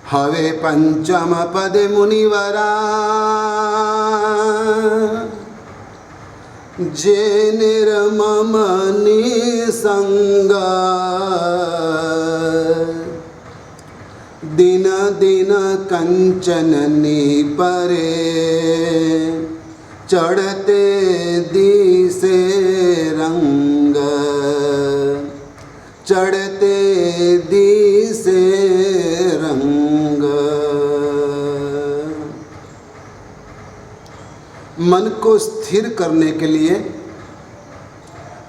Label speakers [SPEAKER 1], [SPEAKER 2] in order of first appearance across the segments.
[SPEAKER 1] हवे पंचम पद मुनिवरा जे निर्मम निसंग दिन दिन कंचन परे चढ़ते दिसे रंग चढ़ते दिसे रंग। मन को स्थिर करने के लिए,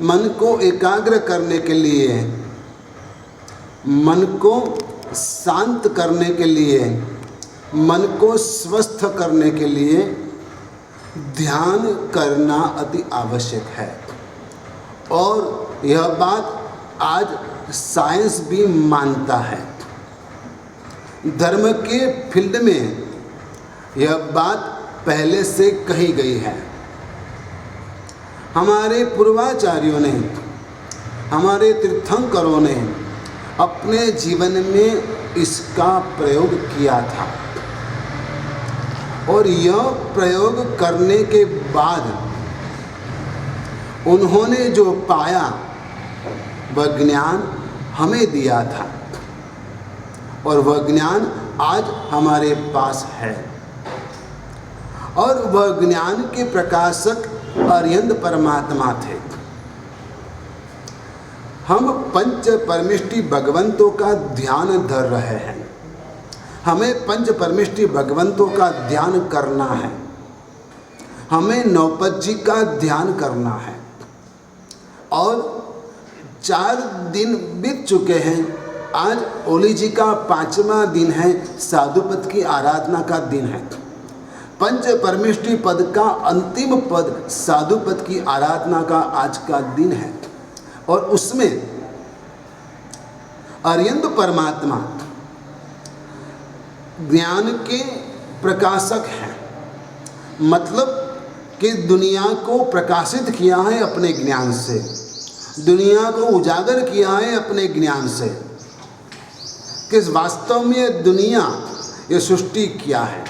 [SPEAKER 1] मन को एकाग्र करने के लिए, मन को शांत करने के लिए, मन को स्वस्थ करने के लिए ध्यान करना अति आवश्यक है। और यह बात आज साइंस भी मानता है। धर्म के फील्ड में यह बात पहले से कही गई है। हमारे पूर्वाचार्यों ने, हमारे तीर्थंकरों ने अपने जीवन में इसका प्रयोग किया था और यह प्रयोग करने के बाद उन्होंने जो पाया वह ज्ञान हमें दिया था और वह ज्ञान आज हमारे पास है। और वह ज्ञान के प्रकाशक अरिहंत परमात्मा थे। हम पंच परमेष्टि भगवंतों का ध्यान धर रहे हैं। हमें पंच परमेष्टि भगवंतों का ध्यान करना है। हमें नौपत जी का ध्यान करना है। और 4 दिन बीत चुके हैं। आज ओली जी का 5वां दिन है, साधुपद की आराधना का दिन है। पंच परमेष्टि पद का अंतिम पद साधुपद की आराधना का आज का दिन है। और उसमें अरिहंत परमात्मा ज्ञान के प्रकाशक हैं। मतलब कि दुनिया को प्रकाशित किया है अपने ज्ञान से, दुनिया को उजागर किया है अपने ज्ञान से कि वास्तव में ये दुनिया, ये सृष्टि क्या है।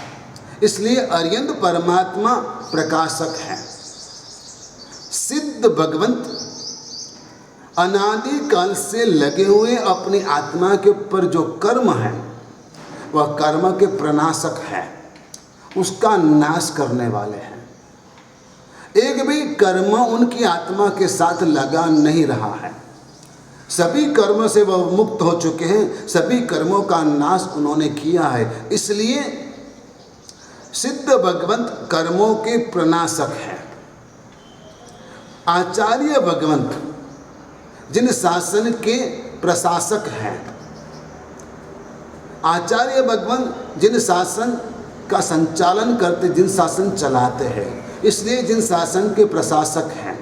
[SPEAKER 1] इसलिए अरिहंत परमात्मा प्रकाशक है। सिद्ध भगवंत अनादि काल से लगे हुए अपनी आत्मा के ऊपर जो कर्म है वह कर्म के प्रनाशक है, उसका नाश करने वाले हैं। एक भी कर्म उनकी आत्मा के साथ लगा नहीं रहा है। सभी कर्म से वह मुक्त हो चुके हैं, सभी कर्मों का नाश उन्होंने किया है। इसलिए सिद्ध भगवंत कर्मों के प्रनाशक हैं। आचार्य भगवंत जिन शासन के प्रशासक हैं, आचार्य भगवंत जिन शासन का संचालन करते, जिन शासन चलाते हैं, इसलिए जिन शासन के प्रशासक हैं।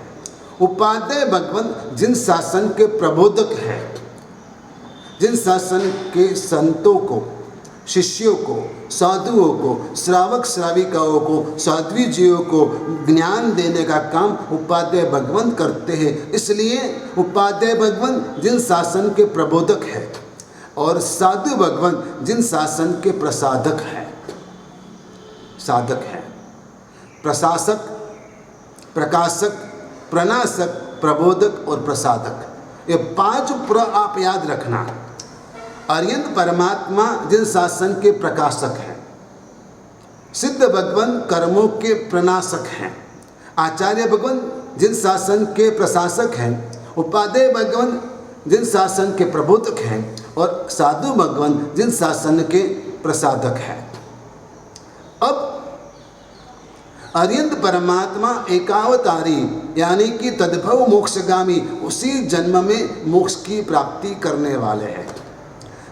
[SPEAKER 1] उपाध्याय भगवंत जिन शासन के प्रबोधक हैं, जिन शासन के संतों को, शिष्यों को, साधुओं को, श्रावक श्राविकाओं को, साध्वी जीवों को ज्ञान देने का काम उपाध्याय भगवंत करते हैं। इसलिए उपाध्याय भगवंत जिन शासन के प्रबोधक हैं और साधु भगवंत जिन शासन के प्रसाधक हैं, साधक हैं। प्रशासक, प्रकाशक, प्रनाशक, प्रबोधक और प्रसाधक, ये 5 प्र आप याद रखना। अरिहंत परमात्मा जिन शासन के प्रकाशक हैं, सिद्ध भगवंत कर्मों के प्रनाशक हैं, आचार्य भगवंत जिन शासन के प्रशासक हैं, उपाध्याय भगवंत जिन शासन के प्रबोधक हैं और साधु भगवंत जिन शासन के प्रसाधक हैं। अब अरिहंत परमात्मा एकावतारी यानी कि तद्भव मोक्षगामी, उसी जन्म में मोक्ष की प्राप्ति करने वाले हैं।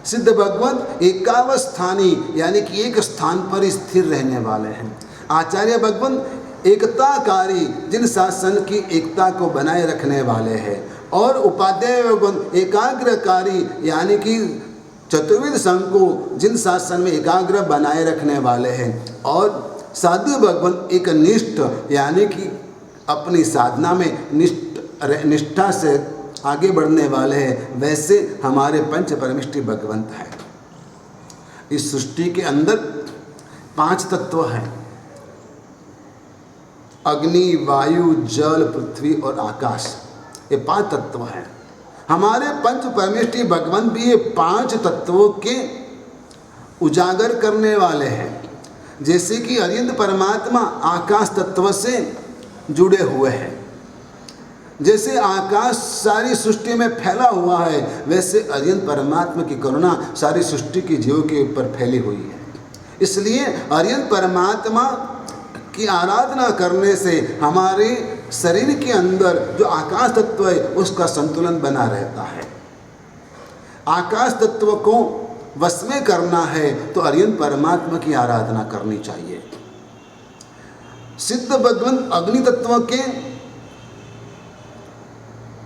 [SPEAKER 1] सिद्ध भगवंत एकावस्थानी यानी कि एक स्थान पर स्थिर रहने वाले हैं। आचार्य भगवंत एकताकारी जिन शासन की एकता को बनाए रखने वाले हैं। और उपाध्याय भगवंत एकाग्रकारी यानी कि चतुर्विध संघ को जिन शासन में एकाग्र बनाए रखने वाले हैं। और साधु भगवंत एक निष्ठ यानी कि अपनी साधना में निष्ठा से आगे बढ़ने वाले हैं। वैसे हमारे पंच परमेष्टि भगवंत हैं। इस सृष्टि के अंदर 5 तत्व हैं, अग्नि, वायु, जल, पृथ्वी और आकाश। ये 5 तत्व हैं। हमारे पंच परमेष्ठी भगवान भी ये 5 तत्वों के उजागर करने वाले हैं। जैसे कि अरिहंत परमात्मा आकाश तत्व से जुड़े हुए हैं, जैसे आकाश सारी सृष्टि में फैला हुआ है, वैसे अरिहंत परमात्मा की करुणा सारी सृष्टि के जीवों के ऊपर फैली हुई है। इसलिए अरिहंत परमात्मा की आराधना करने से हमारे शरीर के अंदर जो आकाश तत्व है उसका संतुलन बना रहता है। आकाश तत्व को वश में करना है तो अरिहंत परमात्मा की आराधना करनी चाहिए। सिद्ध भगवान अग्नि तत्व के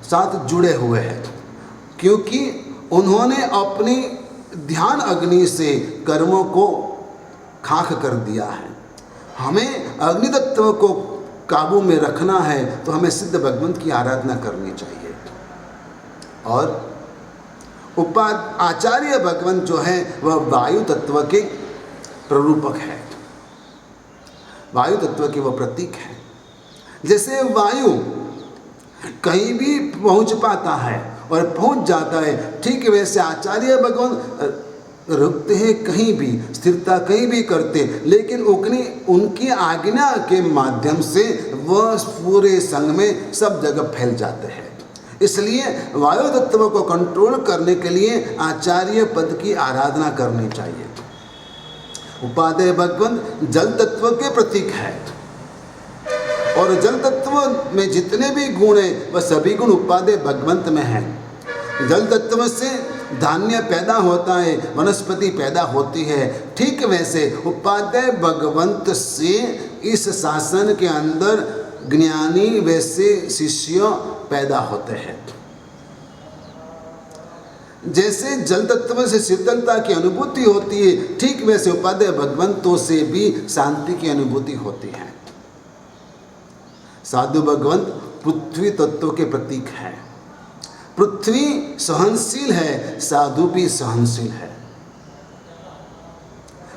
[SPEAKER 1] साथ जुड़े हुए हैं, क्योंकि उन्होंने अपनी ध्यान अग्नि से कर्मों को खाक कर दिया है। हमें अग्नि तत्व को काबू में रखना है तो हमें सिद्ध भगवंत की आराधना करनी चाहिए। और आचार्य भगवंत जो है वह वायु तत्व के प्ररूपक है, वायु तत्व के वह प्रतीक है। जैसे वायु कहीं भी पहुंच पाता है और पहुंच जाता है, ठीक वैसे आचार्य भगवान रुकते हैं कहीं भी, स्थिरता कहीं भी करते, लेकिन उनकी आज्ञा के माध्यम से वह पूरे संघ में सब जगह फैल जाते हैं। इसलिए वायु तत्व को कंट्रोल करने के लिए आचार्य पद की आराधना करनी चाहिए। उपादेय भगवंत जल तत्व के प्रतीक है, और जल तत्व में जितने भी गुण हैं वह सभी गुण उपादेय भगवंत में हैं। जल तत्व से धान्य पैदा होता है, वनस्पति पैदा होती है, ठीक वैसे उपादेय भगवंत से इस शासन के अंदर ज्ञानी वैसे शिष्य पैदा होते हैं। जैसे जल तत्व से शीतलता की अनुभूति होती है, ठीक वैसे उपादेय भगवंतों से भी शांति की अनुभूति होती है। साधु भगवंत पृथ्वी तत्व के प्रतीक है। पृथ्वी सहनशील है, साधु भी सहनशील है।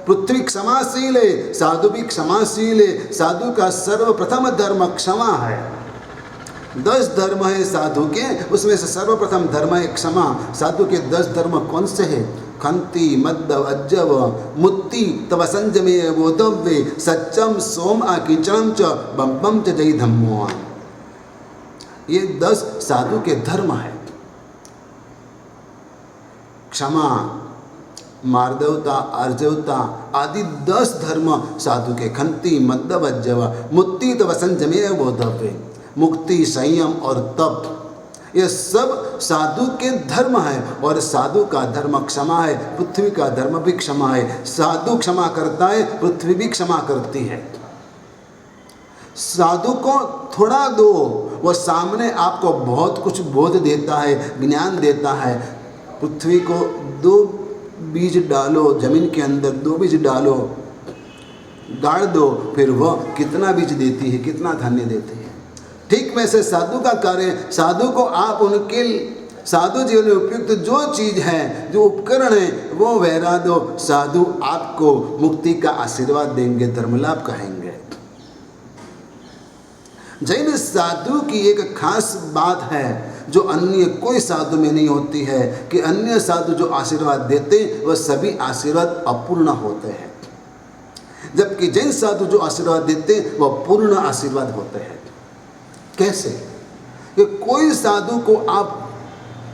[SPEAKER 1] पृथ्वी क्षमाशील है, साधु भी क्षमाशील है। साधु का सर्वप्रथम धर्म क्षमा है। 10 धर्म है साधु के, उसमें से सर्वप्रथम धर्म है क्षमा। साधु के 10 धर्म कौन से हैं? खंति, मद्दव, अज्जव, मुत्ति, तव संजमे बोधव्ये, सच्चम, सोम, आकिंचनम च, बम्बम च जय धम्मो। ये 10 साधु के धर्म है। क्षमा, मार्दवता, अर्जवता आदि 10 धर्म साधु के। खंति, मद्दव, अज्जव, मुत्ति, तव संजमे बोधव्ये, मुक्ति, संयम और तप, ये सब साधु के धर्म है। और साधु का धर्म क्षमा है, पृथ्वी का धर्म भी क्षमा है। साधु क्षमा करता है, पृथ्वी भी क्षमा करती है। साधु को थोड़ा दो, वो सामने आपको बहुत कुछ बोध देता है, ज्ञान देता है। पृथ्वी को 2 बीज डालो, जमीन के अंदर 2 बीज डालो, गाड़ दो, फिर वह कितना बीज देती है, कितना धान्य देती है। ठीक वैसे साधु का कार्य, साधु को आप उनके साधु जीवन में उपयुक्त जो चीज़ है, जो उपकरण है, वो वहरा दो। साधु आपको मुक्ति का आशीर्वाद देंगे, धर्मलाभ कहेंगे। जैन साधु की एक खास बात है जो अन्य कोई साधु में नहीं होती है, कि अन्य साधु जो आशीर्वाद देते वह सभी आशीर्वाद अपूर्ण होते हैं, जबकि जैन साधु जो आशीर्वाद देते वह पूर्ण आशीर्वाद होते हैं। कैसे? कि कोई साधु को आप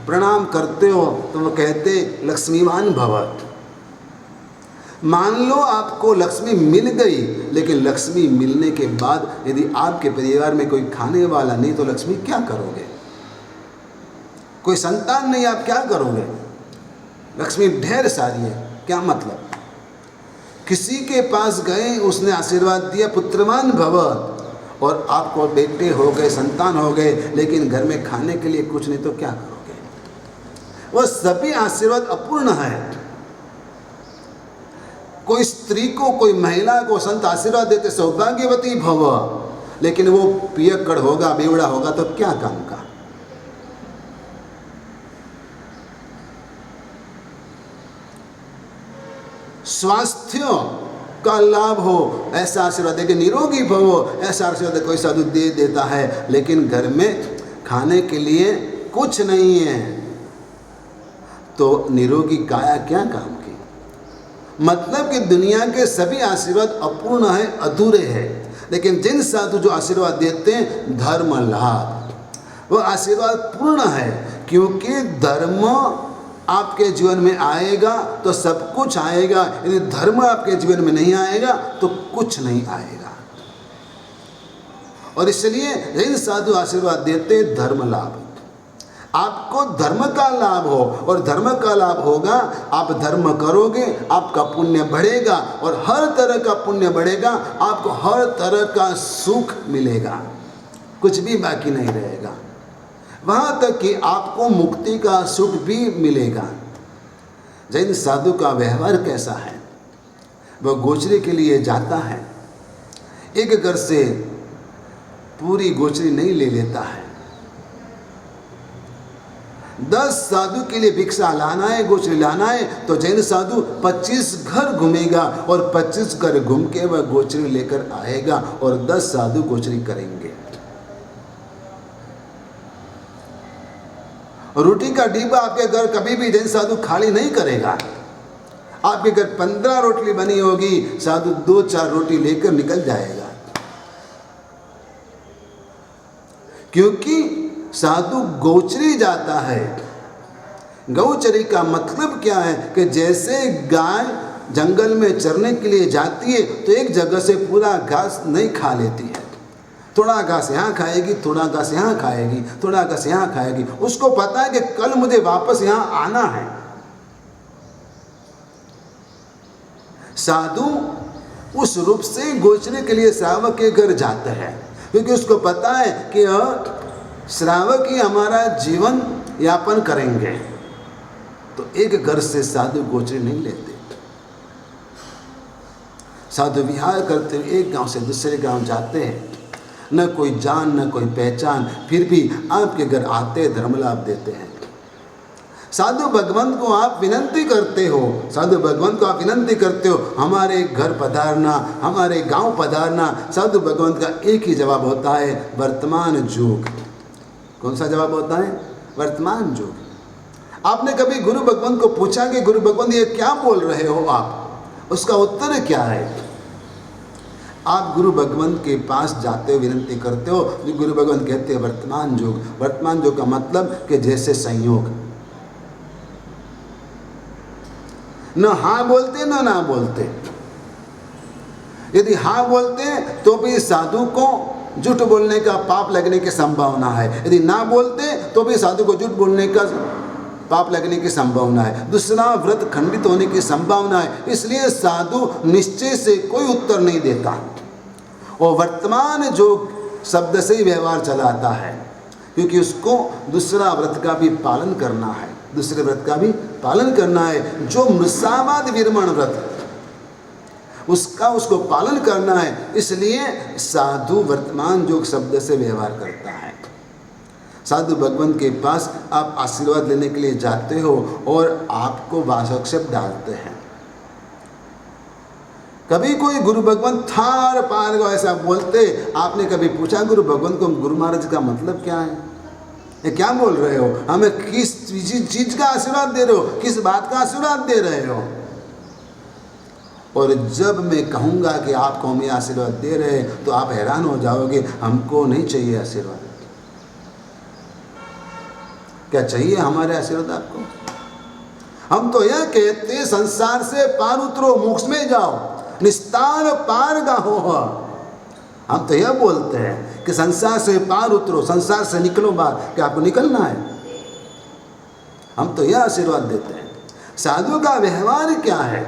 [SPEAKER 1] प्रणाम करते हो तो वो कहते लक्ष्मीवान भव। मान लो आपको लक्ष्मी मिल गई, लेकिन लक्ष्मी मिलने के बाद यदि आपके परिवार में कोई खाने वाला नहीं तो लक्ष्मी क्या करोगे? कोई संतान नहीं, आप क्या करोगे? लक्ष्मी ढेर सारी है, क्या मतलब? किसी के पास गए, उसने आशीर्वाद दिया पुत्रवान भव, और आपको बेटे हो गए, संतान हो गए, लेकिन घर में खाने के लिए कुछ नहीं तो क्या करोगे? वह सभी आशीर्वाद अपूर्ण है। कोई स्त्री को, कोई महिला को संत आशीर्वाद देते सौभाग्यवती भव, लेकिन वो पियक्कड़ होगा, बेवड़ा होगा तो क्या काम का? स्वास्थ्य का लाभ हो ऐसा आशीर्वाद दे के निरोगी भव ऐसा आशीर्वाद कोई साधु दे देता है, लेकिन घर में खाने के लिए कुछ नहीं है तो निरोगी काया क्या काम की। मतलब कि दुनिया के सभी आशीर्वाद अपूर्ण है, अधूरे हैं, लेकिन जिन साधु जो आशीर्वाद देते हैं धर्म लाभ, वो आशीर्वाद पूर्ण है, क्योंकि धर्म आपके जीवन में आएगा तो सब कुछ आएगा, यदि धर्म आपके जीवन में नहीं आएगा तो कुछ नहीं आएगा। और इसलिए जिन साधु आशीर्वाद देते धर्म लाभ, आपको धर्म का लाभ हो, और धर्म का लाभ होगा, आप धर्म करोगे आपका पुण्य बढ़ेगा, और हर तरह का पुण्य बढ़ेगा, आपको हर तरह का सुख मिलेगा, कुछ भी बाकी नहीं रहेगा, वहाँ तक कि आपको मुक्ति का सुख भी मिलेगा। जैन साधु का व्यवहार कैसा है, वह गोचरी के लिए जाता है, एक घर से पूरी गोचरी नहीं ले लेता है, 10 साधु के लिए भिक्षा लाना है, गोचरी लाना है, तो जैन साधु 25 घर घूमेगा और 25 घर घूम के वह गोचरी लेकर आएगा और 10 साधु गोचरी करेंगे। रोटी का डिब्बा आपके घर कभी भी जैन साधु खाली नहीं करेगा। आपके घर 15 रोटी बनी होगी, साधु 2-4 रोटी लेकर निकल जाएगा, क्योंकि साधु गोचरी जाता है। गौचरी का मतलब क्या है कि जैसे गाय जंगल में चरने के लिए जाती है तो एक जगह से पूरा घास नहीं खा लेती है, थोड़ा घास यहाँ खाएगी, थोड़ा घास यहाँ खाएगी, थोड़ा घास यहाँ खाएगी, उसको पता है कि कल मुझे वापस यहाँ आना है। साधु उस रूप से गोचरी के लिए श्रावक के घर जाते हैं, क्योंकि उसको पता है कि श्रावक ही हमारा जीवन यापन करेंगे, तो एक घर से साधु गोचरी नहीं लेते। साधु विहार करते हुए एक गांव से दूसरे गांव जाते हैं, न कोई जान न कोई पहचान, फिर भी आपके घर आते धर्म लाभ देते हैं। साधु भगवंत को आप विनंती करते हो, साधु भगवंत को आप विनंती करते हो हमारे घर पधारना, हमारे गांव पधारना, साधु भगवंत का एक ही जवाब होता है वर्तमान युग। कौन सा जवाब होता है? वर्तमान युग। आपने कभी गुरु भगवंत को पूछा कि गुरु भगवंत ये क्या बोल रहे हो आप? उसका उत्तर क्या है? आप गुरु भगवंत के पास जाते हो, विनंती करते हो, गुरु भगवंत कहते हैं वर्तमान युग। वर्तमान युग का मतलब कि जैसे संयोग, न हाँ बोलते न ना बोलते। यदि हाँ बोलते तो भी साधु को झूठ बोलने का पाप लगने की संभावना है, यदि ना बोलते तो भी साधु को झूठ बोलने का पाप लगने की संभावना है, दूसरा व्रत खंडित होने की संभावना है। इसलिए साधु निश्चय से कोई उत्तर नहीं देता, और वर्तमान जो शब्द से ही व्यवहार चलाता है, क्योंकि उसको दूसरा व्रत का भी पालन करना है, दूसरे व्रत का भी पालन करना है। जो मृषावाद विरमण व्रत उसका उसको पालन करना है, इसलिए साधु वर्तमान योग शब्द से व्यवहार करता है। साधु भगवंत के पास आप आशीर्वाद लेने के लिए जाते हो और आपको वासक्षेप डालते हैं। कभी कोई गुरु भगवंत थार पार को ऐसा बोलते, आपने कभी पूछा गुरु भगवंत को गुरु महाराज का मतलब क्या है? ये क्या बोल रहे हो? हमें किस चीज का आशीर्वाद दे रहे हो? किस बात का आशीर्वाद दे रहे हो? और जब मैं कहूँगा कि आपको हम ये आशीर्वाद दे रहे हैं तो आप हैरान हो जाओगे, हमको नहीं चाहिए आशीर्वाद। क्या चाहिए हमारे आशीर्वाद आपको? हम तो यह कहते संसार से पार उतरो, मोक्ष में जाओ, निस्तार पार गाहो। हम तो यह बोलते हैं कि संसार से पार उतरो, संसार से निकलो बाहर। क्या आपको निकलना है? हम तो यह आशीर्वाद देते हैं। साधु का व्यवहार क्या है?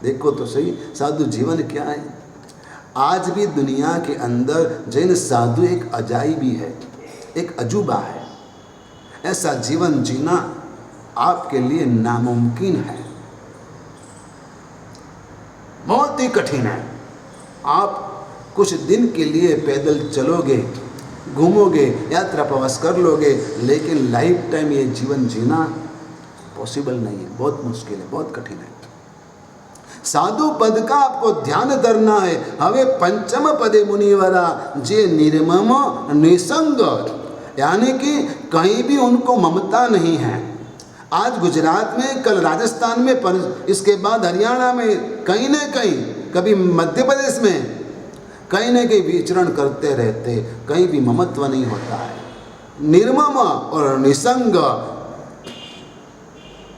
[SPEAKER 1] देखो तो सही, साधु जीवन क्या है? आज भी दुनिया के अंदर जैन साधु एक अजाइबी है, एक अजूबा है। ऐसा जीवन जीना आपके लिए नामुमकिन है, बहुत ही कठिन है। आप कुछ दिन के लिए पैदल चलोगे, घूमोगे, यात्रा प्रवास कर लोगे, लेकिन लाइफ टाइम ये जीवन जीना पॉसिबल नहीं है, बहुत मुश्किल है, बहुत कठिन है। साधु पद का आपको ध्यान करना है। हवे पंचम पदे मुनिवरा जे निर्मम निसंग, यानी कि कहीं भी उनको ममता नहीं है। आज गुजरात में, कल राजस्थान में, इसके बाद हरियाणा में, कहीं न कहीं, कभी मध्य प्रदेश में, कहीं न कहीं विचरण करते रहते, कहीं भी ममत्व नहीं होता है। निर्मम और निसंग,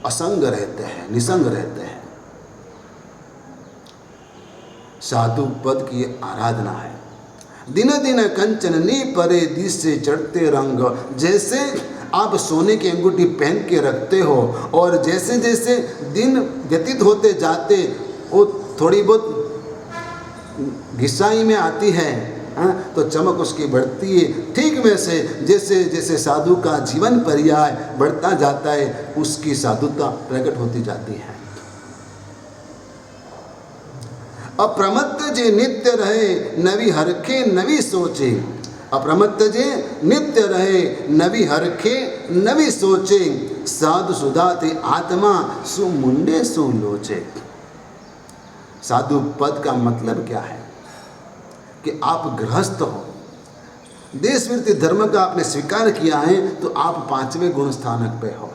[SPEAKER 1] असंग रहते हैं, निसंग रहते हैं। साधु पद की आराधना है। दिन दिन कंचन नी परे दिस से चढ़ते रंग, जैसे आप सोने की अंगूठी पहन के रखते हो और जैसे जैसे दिन व्यतीत होते जाते वो थोड़ी बहुत घिसाई में आती है, तो चमक उसकी बढ़ती है। ठीक वैसे जैसे जैसे साधु का जीवन पर्याय बढ़ता जाता है, उसकी साधुता प्रकट होती जाती है। अप्रमत्त जे नित्य रहे नवी हरखे नवी सोचे, अप्रमत्त जे नित्य रहे नवी हरखे नवी सोचे, साधु सुधाते आत्मा सु मुंडे सु लोचे। साधु पद का मतलब क्या है कि आप गृहस्थ हो, देश वृत्ति धर्म का आपने स्वीकार किया है, तो आप 5वें गुण स्थानक पे हो।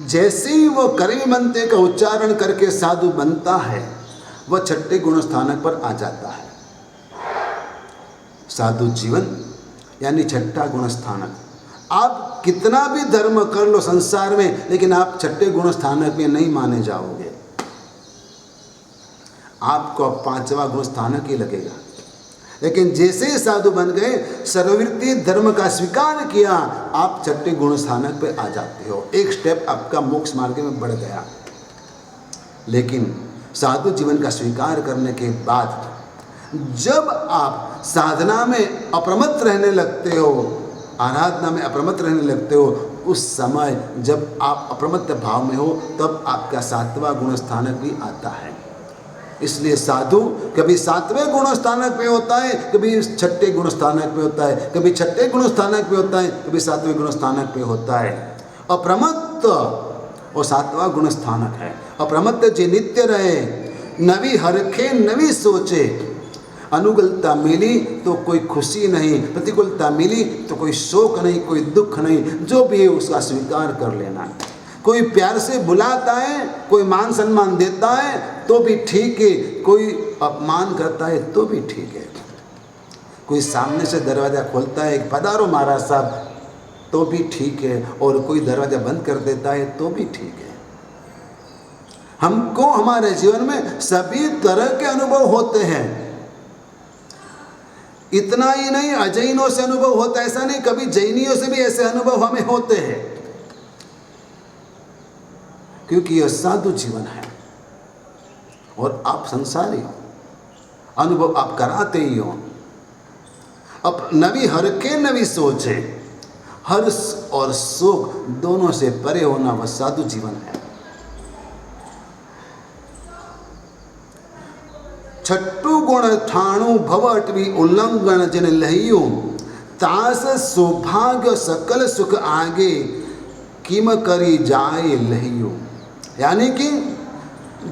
[SPEAKER 1] जैसे ही वो कर्मी मंत्र का उच्चारण करके साधु बनता है, वह 6ठे गुण स्थानक पर आ जाता है। साधु जीवन यानी 6ठा गुण स्थानक। आप कितना भी धर्म कर लो संसार में, लेकिन आप 6ठे गुण स्थानक में नहीं माने जाओगे, आपको 5वां गुण स्थानक ही लगेगा। लेकिन जैसे ही साधु बन गए, सर्ववृत्ति धर्म का स्वीकार किया, आप 6ठे गुण स्थानक पे आ जाते हो। एक स्टेप आपका मोक्ष मार्ग में बढ़ गया। लेकिन साधु जीवन का स्वीकार करने के बाद जब आप साधना में अप्रमत्त रहने लगते हो, आराधना में अप्रमत्त रहने लगते हो, उस समय जब आप अप्रमत्त भाव में हो, तब आपका 7वां गुण स्थानक भी आता है। इसलिए साधु कभी 7वें गुण स्थानक पे होता है, कभी 6ठे गुण स्थानक पे होता है, कभी 6ठे गुण स्थानक पे होता है, कभी 7वें गुण स्थानक पे होता है। अप्रमत्त और 7वां गुण स्थानक है। अप्रमत्त जे नित्य रहे नवी हरखे नवी सोचे, अनुकूलता मिली तो कोई खुशी नहीं, प्रतिकूलता मिली तो कोई शोक नहीं, कोई दुख नहीं, जो भी है उसका स्वीकार कर लेना। कोई प्यार से बुलाता है, कोई मान सम्मान देता है तो भी ठीक है, कोई अपमान करता है तो भी ठीक है, कोई सामने से दरवाज़ा खोलता है पधारो महाराज साहब तो भी ठीक है, और कोई दरवाज़ा बंद कर देता है तो भी ठीक है। हमको हमारे जीवन में सभी तरह के अनुभव होते हैं। इतना ही नहीं, अजैनों से अनुभव होता है ऐसा नहीं, कभी जैनियों से भी ऐसे अनुभव हमें होते हैं, क्योंकि यह साधु जीवन है और आप संसारी हो, अनुभव आप कराते ही हो। अब नवी हरखे नवी सोचे, हर्ष और शोक दोनों से परे होना वह साधु जीवन है। 6ठु गुण ठाणु भवटवी उल्लंघन जिन लहियो, तास सौभाग्य सकल सुख आगे किम करी जाए लहियो। यानी कि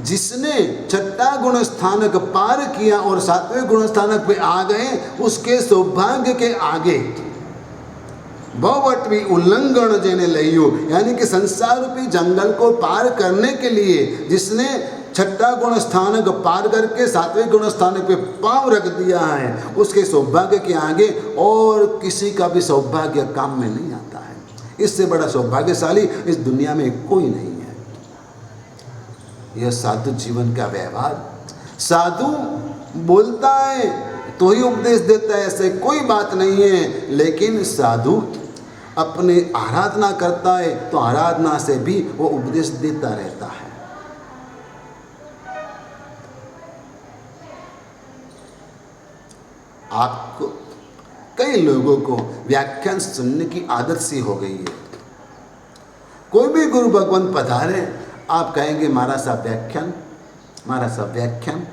[SPEAKER 1] जिसने 6ठा गुण स्थानक पार किया और 7वें गुण स्थानक पे आ गए, उसके सौभाग्य के आगे भवटवी उल्लंघन जेने लइयो, यानी कि संसार रूपी जंगल को पार करने के लिए जिसने 6ठा गुण स्थानक पार करके 7वें गुण स्थानक पे पांव रख दिया है, उसके सौभाग्य के आगे और किसी का भी सौभाग्य काम में नहीं आता है। इससे बड़ा सौभाग्यशाली इस दुनिया में कोई नहीं है। यह साधु जीवन का व्यवहार। साधु बोलता है तो ही उपदेश देता है, ऐसे कोई बात नहीं है, लेकिन साधु अपने आराधना करता है तो आराधना से भी वो उपदेश देता रहता है। आपको कई लोगों को व्याख्यान सुनने की आदत सी हो गई है। कोई भी गुरु भगवान पधारे, आप कहेंगे महाराज साहब व्याख्यान, महाराज साहब व्याख्यान।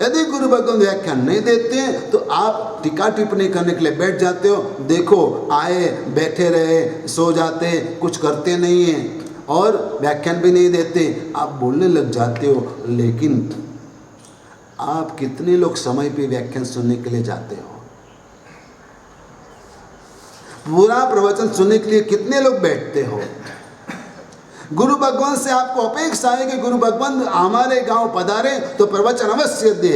[SPEAKER 1] यदि गुरु भगवान व्याख्यान नहीं देते हैं तो आप टीका टिप्पणी करने के लिए बैठ जाते हो। देखो आए, बैठे रहे, सो जाते, कुछ करते नहीं हैं और व्याख्यान भी नहीं देते, आप बोलने लग जाते हो। लेकिन आप कितने लोग समय पे व्याख्यान सुनने के लिए जाते हो? पूरा प्रवचन सुनने के लिए कितने लोग बैठते हो? गुरु भगवान से आपको अपेक्षा है कि गुरु भगवान हमारे गांव पधारे तो प्रवचन अवश्य दे,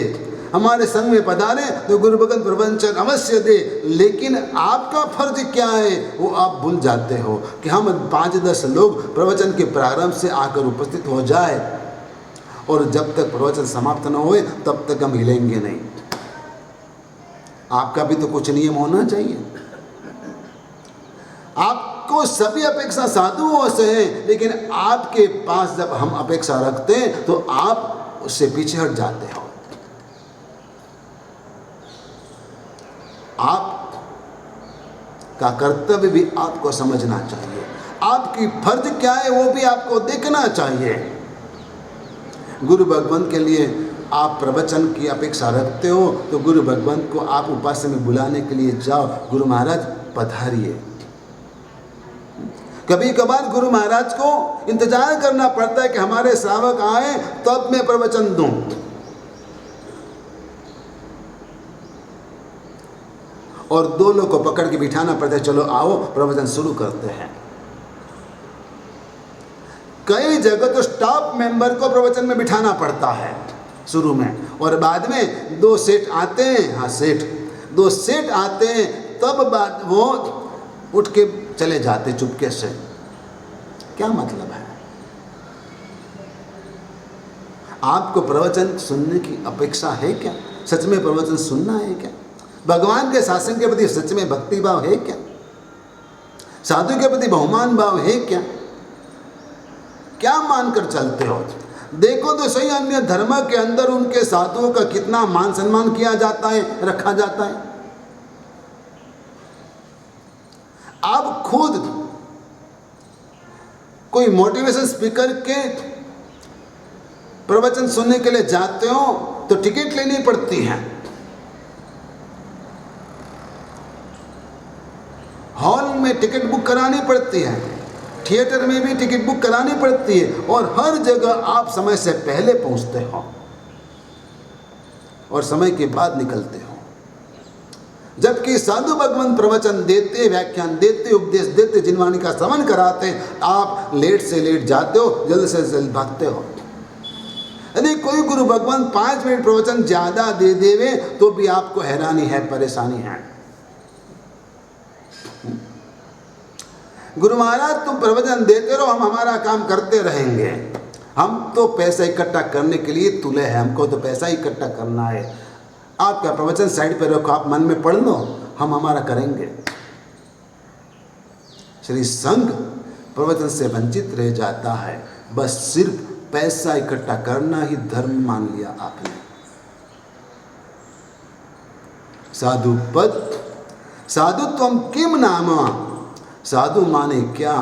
[SPEAKER 1] हमारे संघ में पधारे तो गुरु भगवान प्रवचन अवश्य दे। लेकिन आपका फर्ज क्या है वो आप भूल जाते हो कि हम 5-10 लोग प्रवचन के प्रारंभ से आकर उपस्थित हो जाए और जब तक प्रवचन समाप्त न होए तब तक हम हिलेंगे नहीं। आपका भी तो कुछ नियम होना चाहिए। आपको सभी अपेक्षा साधुओं से है, लेकिन आपके पास जब हम अपेक्षा रखते हैं तो आप उससे पीछे हट जाते हो। आप का कर्तव्य भी आपको समझना चाहिए, आपकी फर्ज क्या है वो भी आपको देखना चाहिए। गुरु भगवान के लिए आप प्रवचन की अपेक्षा रखते हो तो गुरु भगवान को आप उपास्य में बुलाने के लिए जाओ, गुरु महाराज पधारिए। कभी कभार गुरु महाराज को इंतजार करना पड़ता है कि हमारे श्रावक आए तब मैं प्रवचन दूं। और 2 लोग को पकड़ के बिठाना पड़ता है, चलो आओ प्रवचन शुरू करते हैं। कई जगह तो स्टाफ मेंबर को प्रवचन में बिठाना पड़ता है शुरू में, और बाद में 2 सेठ आते हैं, हाँ सेठ 2 सेठ आते हैं, तब बाद वो उठ के चले जाते चुपके से। क्या मतलब है? आपको प्रवचन सुनने की अपेक्षा है क्या? सच में प्रवचन सुनना है क्या? भगवान के शासन के प्रति सच में भक्ति भाव है क्या? साधु के प्रति बहुमान भाव है क्या? क्या मानकर चलते हो? देखो तो सही, अन्य धर्म के अंदर उनके साधुओं का कितना मान सम्मान किया जाता है, रखा जाता है। आप खुद कोई मोटिवेशन स्पीकर के प्रवचन सुनने के लिए जाते हो तो टिकट लेनी पड़ती है, हॉल में टिकट बुक करानी पड़ती है, थिएटर में भी टिकट बुक करानी पड़ती है, और हर जगह आप समय से पहले पहुंचते हो और समय के बाद निकलते हो। जबकि साधु भगवान प्रवचन देते, व्याख्यान देते, उपदेश देते, जिनवाणी का श्रवण कराते, आप लेट से लेट जाते हो, जल्द से जल्द भागते हो। यदि कोई गुरु भगवान 5 मिनट प्रवचन ज्यादा दे देवे तो भी आपको हैरानी है, परेशानी है। गुरु महाराज तुम प्रवचन देते रहो, हम हमारा काम करते रहेंगे, हम तो पैसा इकट्ठा करने के लिए तुले हैं, हमको तो पैसा इकट्ठा करना है। आपका प्रवचन साइड पर रखो, आप मन में पढ़ लो, हम हमारा करेंगे। श्री संघ प्रवचन से वंचित रह जाता है, बस सिर्फ पैसा इकट्ठा करना ही धर्म मान लिया आपने। साधु पद साधुत्वम किम नाम, साधु माने क्या?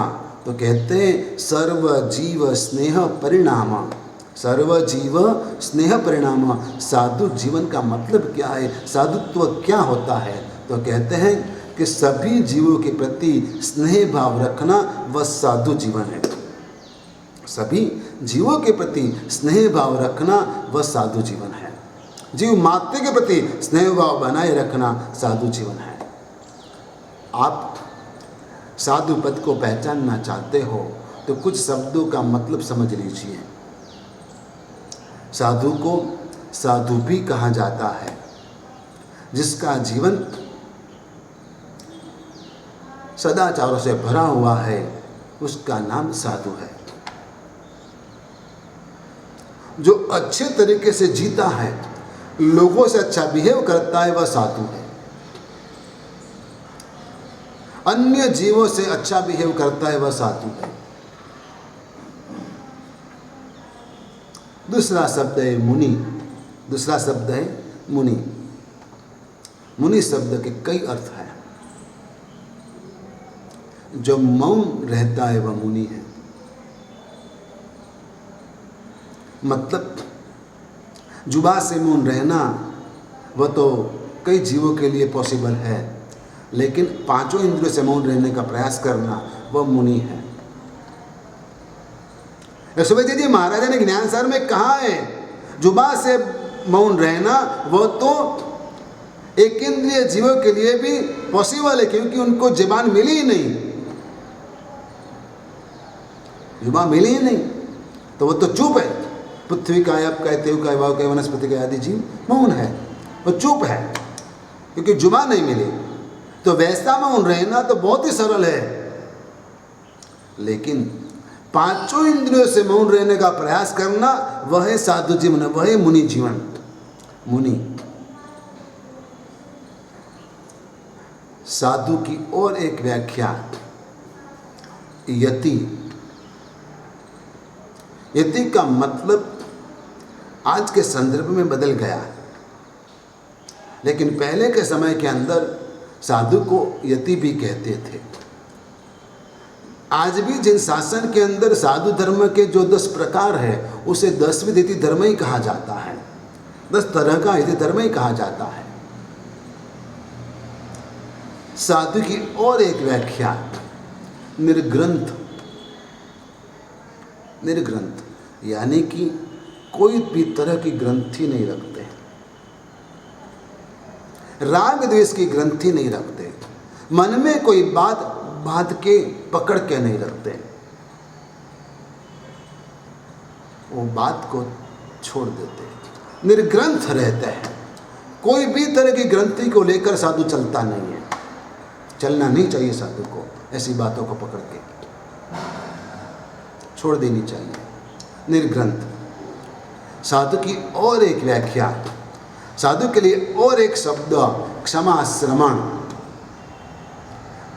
[SPEAKER 1] तो कहते हैं सर्व जीव स्नेह परिणाम, सर्व जीव स्नेह परिणाम। साधु जीवन का मतलब क्या है, साधुत्व क्या होता है? तो कहते हैं कि सभी जीवों के प्रति स्नेह भाव रखना वह साधु जीवन है। सभी जीवों के प्रति स्नेह भाव रखना वह साधु जीवन है। जीव मात्र के प्रति स्नेह भाव बनाए रखना साधु जीवन है। आप साधु पद को पहचानना चाहते हो तो कुछ शब्दों का मतलब समझ लीजिए। साधु को साधु भी कहा जाता है, जिसका जीवन सदाचारों से भरा हुआ है, उसका नाम साधु है। जो अच्छे तरीके से जीता है, लोगों से अच्छा बिहेव करता है, वह साधु है। अन्य जीवों से अच्छा बिहेव करता है, वह साधु है। दूसरा शब्द है मुनि। दूसरा शब्द है मुनि। मुनि शब्द के कई अर्थ हैं। जो मौन रहता है वह मुनि है। मतलब जुबा से मौन रहना वह तो कई जीवों के लिए पॉसिबल है, लेकिन पांचों इंद्रियों से मौन रहने का प्रयास करना वह मुनि है। यशोवैद्य जी महाराजा ने ज्ञान सार में कहा है, जुबा से मौन रहना वह तो एक इंद्रिय जीवों के लिए भी पॉसिबल है, क्योंकि उनको जुबान मिली ही नहीं, जुबान मिली ही नहीं, तो वो तो चुप है। पृथ्वी का, आप कहते हो, वायु का, वनस्पति का आदि जीव मौन है, वो चुप है क्योंकि जुबान नहीं मिली। तो वैसा मौन रहना तो बहुत ही सरल है, लेकिन पांचों इंद्रियों से मौन रहने का प्रयास करना वह है साधु जीवन, वह है मुनि जीवन। मुनि साधु की और एक व्याख्या यति। यति का मतलब आज के संदर्भ में बदल गया, लेकिन पहले के समय के अंदर साधु को यति भी कहते थे। आज भी जिन शासन के अंदर साधु धर्म के जो 10 प्रकार है, उसे 10वीं यति धर्म ही कहा जाता है, 10 तरह का यति धर्म ही कहा जाता है। साधु की और एक व्याख्या निर्ग्रंथ। निर्ग्रंथ यानी कि कोई भी तरह की ग्रंथि नहीं रखते, राग द्वेष की ग्रंथि नहीं रखते, मन में कोई बात बांध के पकड़ के नहीं रखते, वो बात को छोड़ देते, निर्ग्रंथ रहते हैं। कोई भी तरह की ग्रंथि को लेकर साधु चलता नहीं है, चलना नहीं चाहिए साधु को। ऐसी बातों को पकड़ के छोड़ देनी चाहिए, निर्ग्रंथ। साधु की और एक व्याख्या, साधु के लिए और एक शब्द क्षमा श्रवण।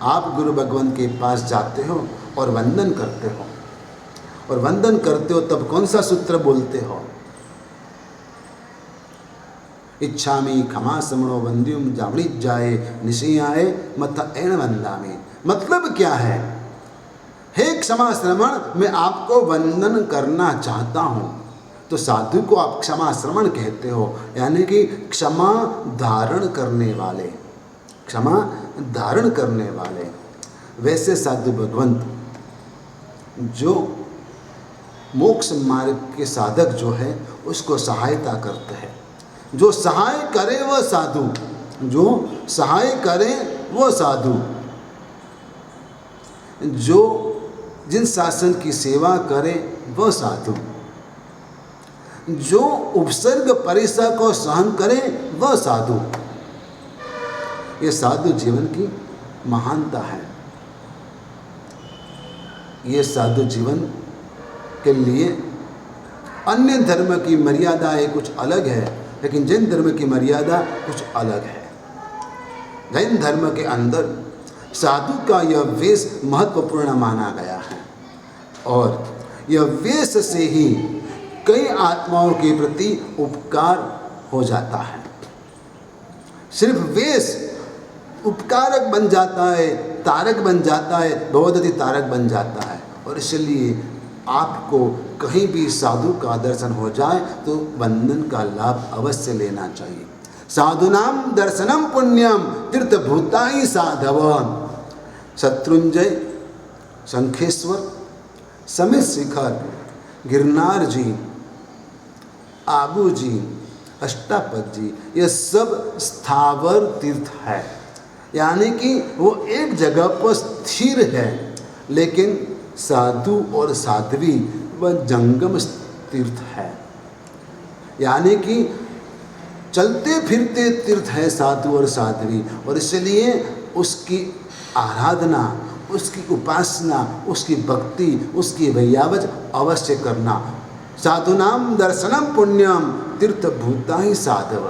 [SPEAKER 1] आप गुरु भगवान के पास जाते हो और वंदन करते हो, और वंदन करते हो तब कौन सा सूत्र बोलते हो? इच्छामि क्षमा श्रवणो वंद्युम जावणी जाए निशियाए मत एण वंदामि। मतलब क्या है? हे क्षमा श्रवण, मैं आपको वंदन करना चाहता हूँ। तो साधु को आप क्षमा श्रवण कहते हो, यानी कि क्षमा धारण करने वाले, क्षमा धारण करने वाले। वैसे साधु भगवंत जो मोक्ष मार्ग के साधक जो है उसको सहायता करते हैं। जो सहाय करे वह साधु, जो सहाय करे वह साधु, जो जिन शासन की सेवा करे वह साधु, जो उपसर्ग परिसर को सहन करे वह साधु। ये साधु जीवन की महानता है। ये साधु जीवन के लिए अन्य धर्म की मर्यादाएं कुछ अलग है, लेकिन जैन धर्म की मर्यादा कुछ अलग है। जैन धर्म के अंदर साधु का यह वेश महत्वपूर्ण माना गया है, और यह वेश से ही कई आत्माओं के प्रति उपकार हो जाता है। सिर्फ वेश उपकारक बन जाता है, तारक बन जाता है, भवदति तारक बन जाता है। और इसलिए आपको कहीं भी साधु का दर्शन हो जाए तो वंदन का लाभ अवश्य लेना चाहिए। साधुनाम दर्शनम पुण्यम तीर्थभूतानि साधव। शत्रुंजय, शंखेश्वर, समित शिखर, गिरनार जी, आबू जी, अष्टापद जी, ये सब स्थावर तीर्थ है, यानी कि वो एक जगह पर स्थिर है। लेकिन साधु और साध्वी वह जंगम तीर्थ है, यानी कि चलते फिरते तीर्थ है साधु और साध्वी। और इसलिए उसकी आराधना, उसकी उपासना, उसकी भक्ति, उसकी वैयावज अवश्य करना। साधुनाम दर्शनम पुण्यम तीर्थभूतानि साधव।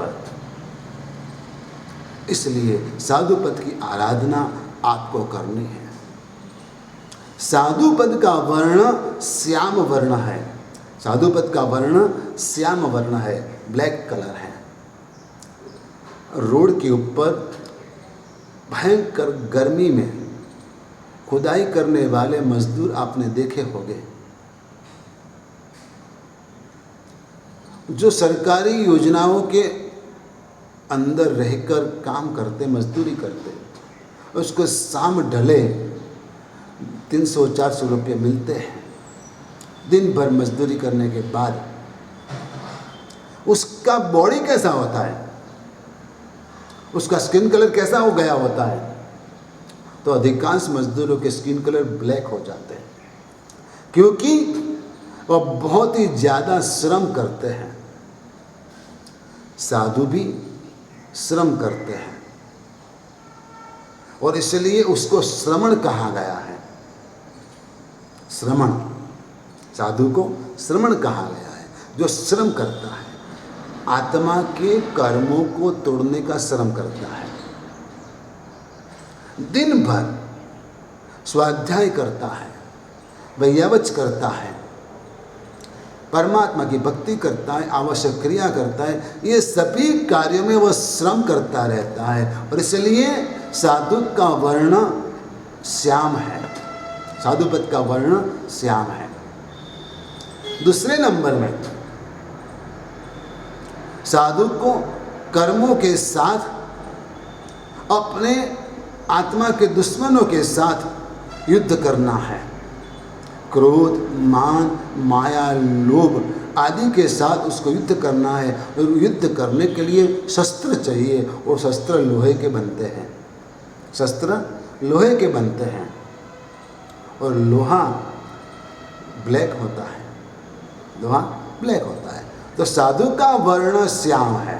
[SPEAKER 1] इसलिए साधु पद की आराधना आपको करनी है। साधु पद का वर्ण श्याम वर्ण है। साधु पद का वर्ण श्याम वर्ण है, ब्लैक कलर है। रोड के ऊपर भयंकर गर्मी में खुदाई करने वाले मजदूर आपने देखे होंगे। जो सरकारी योजनाओं के अंदर रहकर काम करते, मजदूरी करते, उसको शाम ढले 300-400 रुपये मिलते हैं। दिन भर मजदूरी करने के बाद उसका बॉडी कैसा होता है, उसका स्किन कलर कैसा हो गया होता है? तो अधिकांश मजदूरों के स्किन कलर ब्लैक हो जाते हैं, क्योंकि वह बहुत ही ज़्यादा श्रम करते हैं। साधु भी श्रम करते हैं और इसलिए उसको श्रमण कहा गया है। श्रमण, साधु को श्रमण कहा गया है, जो श्रम करता है, आत्मा के कर्मों को तोड़ने का श्रम करता है। दिन भर स्वाध्याय करता है, वैयावच करता है, परमात्मा की भक्ति करता है, आवश्यक क्रिया करता है, ये सभी कार्यों में वह श्रम करता रहता है और इसलिए साधु का वर्ण श्याम है, साधुपद का वर्ण श्याम है। दूसरे नंबर में साधु को कर्मों के साथ अपने आत्मा के दुश्मनों के साथ युद्ध करना है। क्रोध, मान, माया, लोभ आदि के साथ उसको युद्ध करना है और युद्ध करने के लिए शस्त्र चाहिए और शस्त्र लोहे के बनते हैं, शस्त्र लोहे के बनते हैं और लोहा ब्लैक होता है, लोहा ब्लैक होता है। तो साधु का वर्ण श्याम है,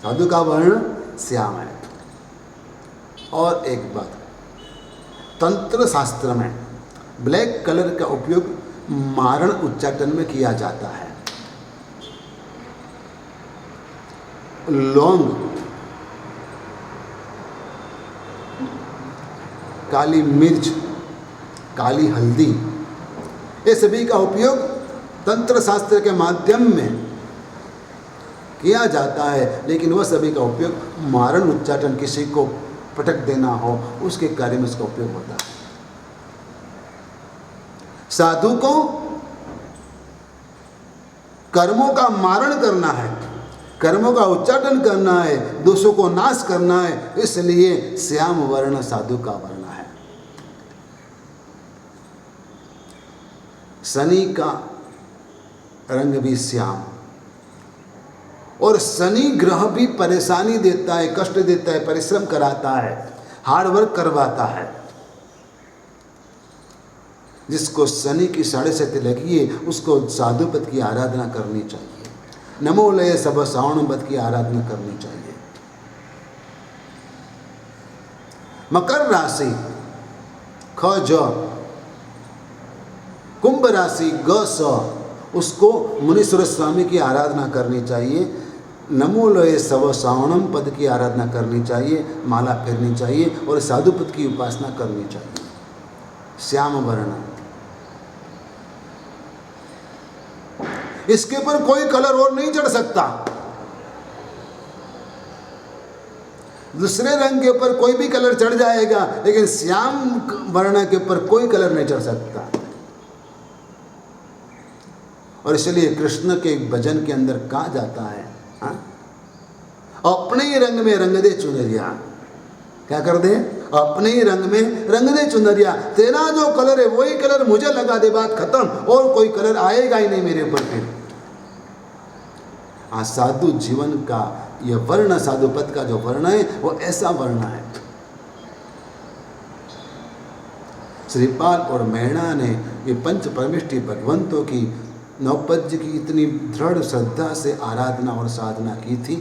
[SPEAKER 1] साधु का वर्ण श्याम है। और एक बात, तंत्र शास्त्र में ब्लैक कलर का उपयोग मारण उच्चाटन में किया जाता है। लौंग, काली मिर्च, काली हल्दी, ये सभी का उपयोग तंत्र शास्त्र के माध्यम में किया जाता है, लेकिन वह सभी का उपयोग मारण उच्चाटन, किसी को पटक देना हो, उसके कार्य में इसका उपयोग होता है। साधु को कर्मों का मारण करना है, कर्मों का उच्चाटन करना है, दोषों को नाश करना है, इसलिए श्याम वर्ण साधु का वर्ण है। शनि का रंग भी श्याम, और शनि ग्रह भी परेशानी देता है, कष्ट देता है, परिश्रम कराता है, हार्डवर्क करवाता है। जिसको शनि की 7.5 लगी है उसको साधुपद की आराधना करनी चाहिए, नमो लय सब श्रावणपद की आराधना करनी चाहिए। मकर राशि ख ज, कुंभ राशि ग स, उसको मुनीश्वर स्वामी की आराधना करनी चाहिए, नमो लय सब श्रावणम पद की आराधना करनी चाहिए, माला फेरनी चाहिए और साधुपद की उपासना करनी चाहिए। श्याम वर्ण, इसके ऊपर कोई कलर और नहीं चढ़ सकता। दूसरे रंग के ऊपर कोई भी कलर चढ़ जाएगा, लेकिन श्याम वर्ण के ऊपर कोई कलर नहीं चढ़ सकता। और इसलिए कृष्ण के भजन के अंदर कहा जाता है, अपने ही रंग में रंग दे चुनरिया, क्या कर दे? अपने ही रंग में रंग दे चुनरिया, तेरा जो कलर है वही कलर मुझे लगा दे, बात खत्म, और कोई कलर आएगा ही नहीं मेरे ऊपर फिर। साधु जीवन का यह वर्ण, साधुपद का जो वर्ण है वो ऐसा वर्ण है। श्रीपाल और मैणा ने ये पंच परमिष्टि भगवंतों की नवपद्य की इतनी दृढ़ श्रद्धा से आराधना और साधना की थी।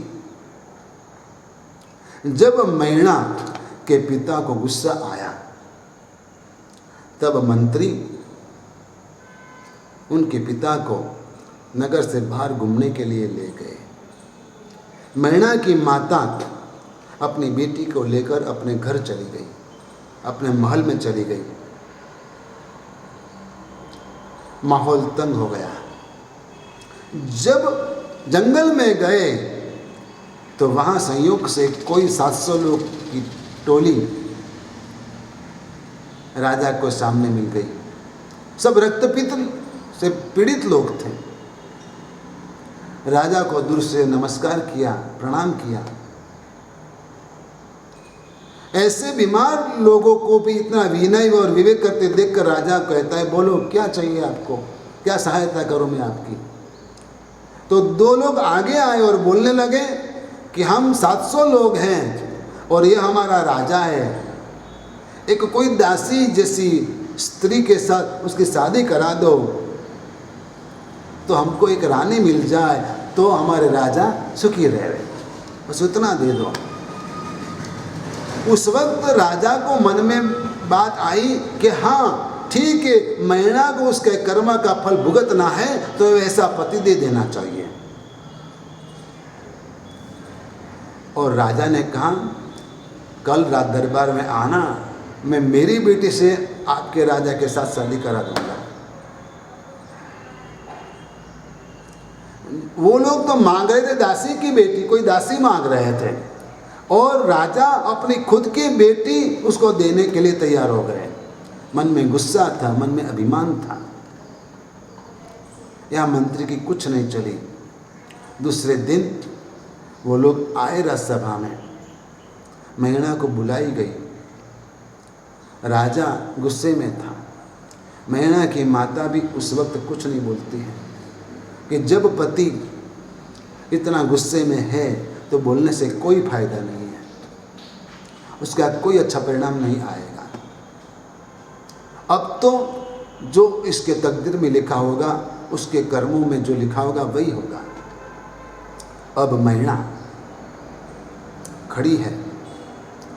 [SPEAKER 1] जब मैणा के पिता को गुस्सा आया तब मंत्री उनके पिता को नगर से बाहर घूमने के लिए ले गए। मैणा की माता अपनी बेटी को लेकर अपने घर चली गई, अपने महल में चली गई। माहौल तंग हो गया। जब जंगल में गए तो वहां संयोग से कोई 700 लोग की टोली राजा को सामने मिल गई। सब रक्तपित्त से पीड़ित लोग थे। राजा को दूर से नमस्कार किया, प्रणाम किया। ऐसे बीमार लोगों को भी इतना विनय और विवेक करते देखकर राजा कहता है, बोलो क्या चाहिए आपको, क्या सहायता करूं मैं आपकी। तो दो लोग आगे आए और बोलने लगे कि हम 700 लोग हैं और ये हमारा राजा है, एक कोई दासी जैसी स्त्री के साथ उसकी शादी करा दो तो हमको एक रानी मिल जाए तो हमारे राजा सुखी रहे, बस उतना दे दो। उस वक्त राजा को मन में बात आई कि हाँ ठीक है, मैना को उसके कर्म का फल भुगतना है तो ऐसा पति दे देना चाहिए। और राजा ने कहा, कल रात दरबार में आना, मैं मेरी बेटी से आपके राजा के साथ शादी करा दूंगा। वो लोग तो मांग रहे थे दासी की बेटी, कोई दासी मांग रहे थे, और राजा अपनी खुद की बेटी उसको देने के लिए तैयार हो गए। मन में गुस्सा था, मन में अभिमान था। यह मंत्री की कुछ नहीं चली। दूसरे दिन वो लोग आए राजसभा में, मैना को बुलाई गई। राजा गुस्से में था। मैना की माता भी उस वक्त कुछ नहीं बोलती है कि जब पति इतना गुस्से में है तो बोलने से कोई फायदा नहीं है, उसके बाद कोई अच्छा परिणाम नहीं आएगा। अब तो जो इसके तकदीर में लिखा होगा, उसके कर्मों में जो लिखा होगा वही होगा। अब मैना खड़ी है,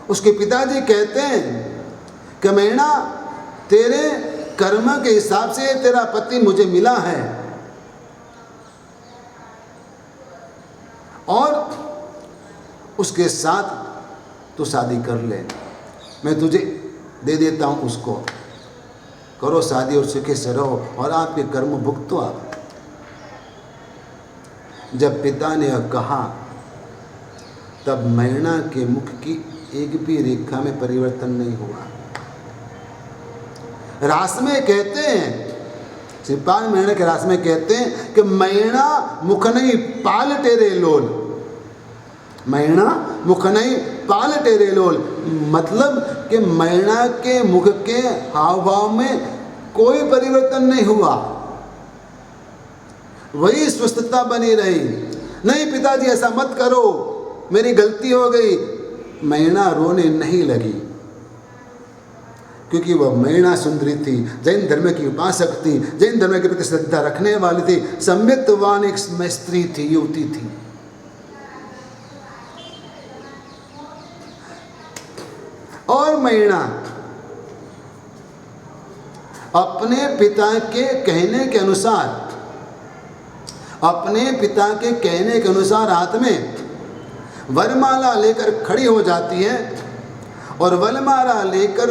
[SPEAKER 1] उसके पिताजी कहते हैं कि मैना, तेरे कर्म के हिसाब से तेरा पति मुझे मिला है और उसके साथ तू शादी कर ले, मैं तुझे दे देता हूँ उसको, करो शादी और सुखी से रहो और आपके कर्म भुगतो आप। जब पिता ने यह कहा तब मैना के मुख की एक भी रेखा में परिवर्तन नहीं हुआ। रास में कहते हैं, सिपाही मैना के रास में कहते हैं कि मैना मुख नहीं पाल टेरे लोल, मैना मुख नहीं पाल टेरे लोल, मतलब कि मैना के मुख के हाव भाव में कोई परिवर्तन नहीं हुआ, वही स्वस्थता बनी रही। नहीं पिताजी ऐसा मत करो, मेरी गलती हो गई। मैना रोने नहीं लगी, क्योंकि वह मैना सुंदरी थी, जैन धर्म की उपासक थी, जैन धर्म के प्रति श्रद्धा रखने वाली थी, सम्यक्तवान एक स्त्री थी, युवती थी। और मैना अपने पिता के कहने के अनुसार, अपने पिता के कहने के अनुसार हाथ में वरमाला लेकर खड़ी हो जाती है और वरमाला लेकर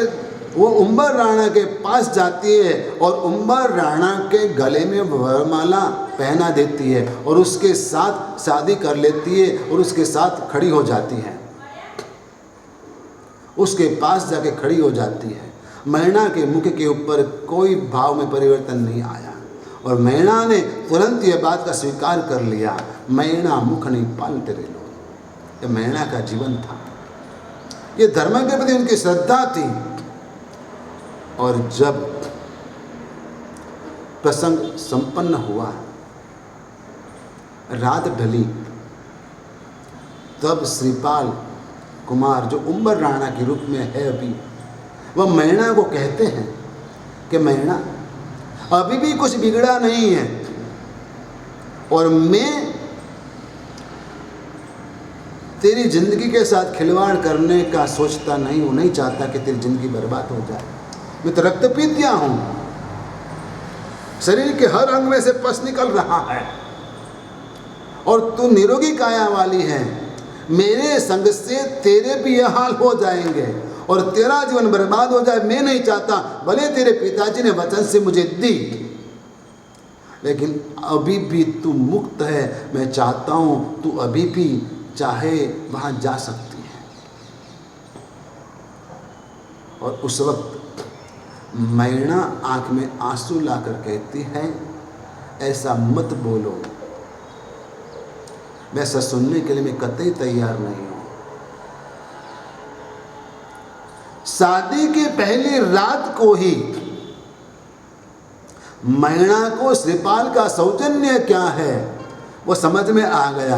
[SPEAKER 1] वो उम्बर राणा के पास जाती है और उम्बर राणा के गले में वरमाला पहना देती है और उसके साथ शादी कर लेती है और उसके साथ खड़ी हो जाती है, उसके पास जाके खड़ी हो जाती है। मैना के मुख के ऊपर कोई भाव में परिवर्तन नहीं आया और मैना ने तुरंत यह बात का स्वीकार कर लिया, मैना मुख नहीं पाल तेरे लोग। ये मैना का जीवन था, ये धर्म के प्रति उनकी श्रद्धा थी। और जब प्रसंग संपन्न हुआ, रात ढली, तब श्रीपाल कुमार जो उम्बर राणा के रूप में है अभी, वह मैना को कहते हैं कि मैना अभी भी कुछ बिगड़ा नहीं है और मैं तेरी जिंदगी के साथ खिलवाड़ करने का सोचता नहीं हूँ, नहीं चाहता कि तेरी जिंदगी बर्बाद हो जाए। मैं तो रक्तपीतिया हूँ, शरीर के हर अंग में से पस निकल रहा है और तू निरोगी काया वाली है। मेरे संग से तेरे भी यह हाल हो जाएंगे और तेरा जीवन बर्बाद हो जाए, मैं नहीं चाहता। भले तेरे पिताजी ने वचन से मुझे दी, लेकिन अभी भी तू मुक्त है। मैं चाहता हूँ तू अभी भी चाहे वहाँ जा सकती है। और उस वक्त मैना आंख में आंसू लाकर कहती है, ऐसा मत बोलो, वैसा सुनने के लिए मैं कतई तैयार नहीं हूं। शादी के पहली रात को ही मैणा को श्रीपाल का सौजन्य क्या है वो समझ में आ गया,